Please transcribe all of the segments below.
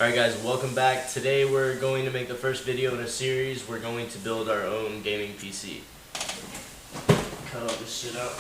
Alright guys, welcome back. Today we're going to make the first video in a series. We're going to build our own gaming PC. Cut all this shit out.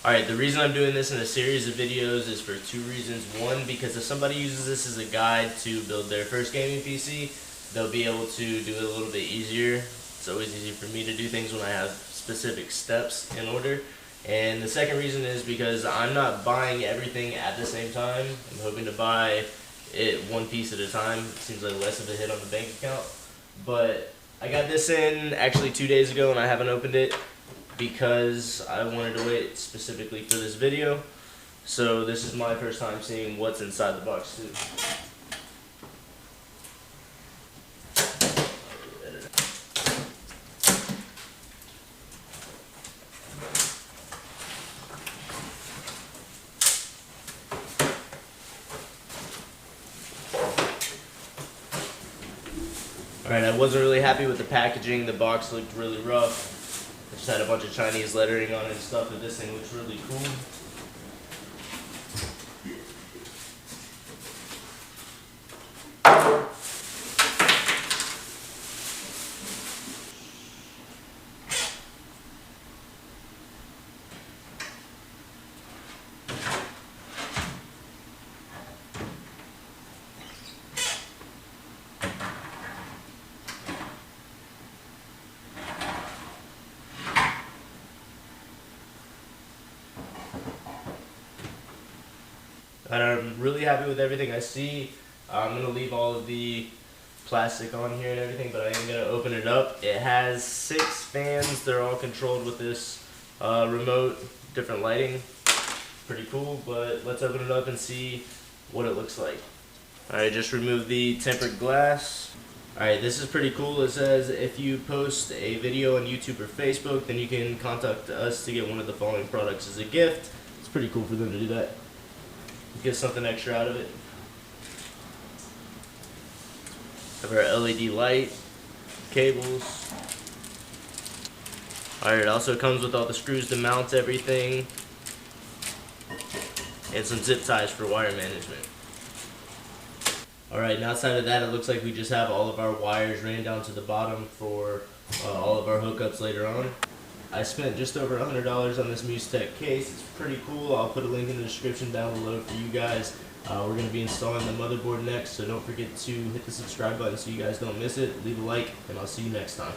Alright, the reason I'm doing this in a series of videos is for two reasons. One, because if somebody uses this as a guide to build their first gaming PC, they'll be able to do it a little bit easier. It's always easy for me to do things when I have specific steps in order. And the second reason is because I'm not buying everything at the same time. I'm hoping to buy it one piece at a time. It seems like less of a hit on the bank account. But I got this in actually 2 days ago and I haven't opened it because I wanted to wait specifically for this video. So this is my first time seeing what's inside the box too. Alright, I wasn't really happy with the packaging. The box looked really rough. It just had a bunch of Chinese lettering on it and stuff, but this thing looks really cool. And I'm really happy with everything I see. I'm going to leave all of the plastic on here and everything, but I am going to open it up. It has 6 fans. They're all controlled with this remote, different lighting. Pretty cool, but let's open it up and see what it looks like. Alright, just remove the tempered glass. Alright, this is pretty cool. It says if you post a video on YouTube or Facebook, then you can contact us to get one of the following products as a gift. It's pretty cool for them to do that. Get something extra out of it. Have our LED light, cables. Alright, it also comes with all the screws to mount everything, and some zip ties for wire management. Alright, and outside of that, it looks like we just have all of our wires ran down to the bottom for all of our hookups later on. I spent just over $100 on this Mustech case. It's pretty cool. I'll put a link in the description down below for you guys. We're going to be installing the motherboard next, so don't forget to hit the subscribe button so you guys don't miss it. Leave a like, and I'll see you next time.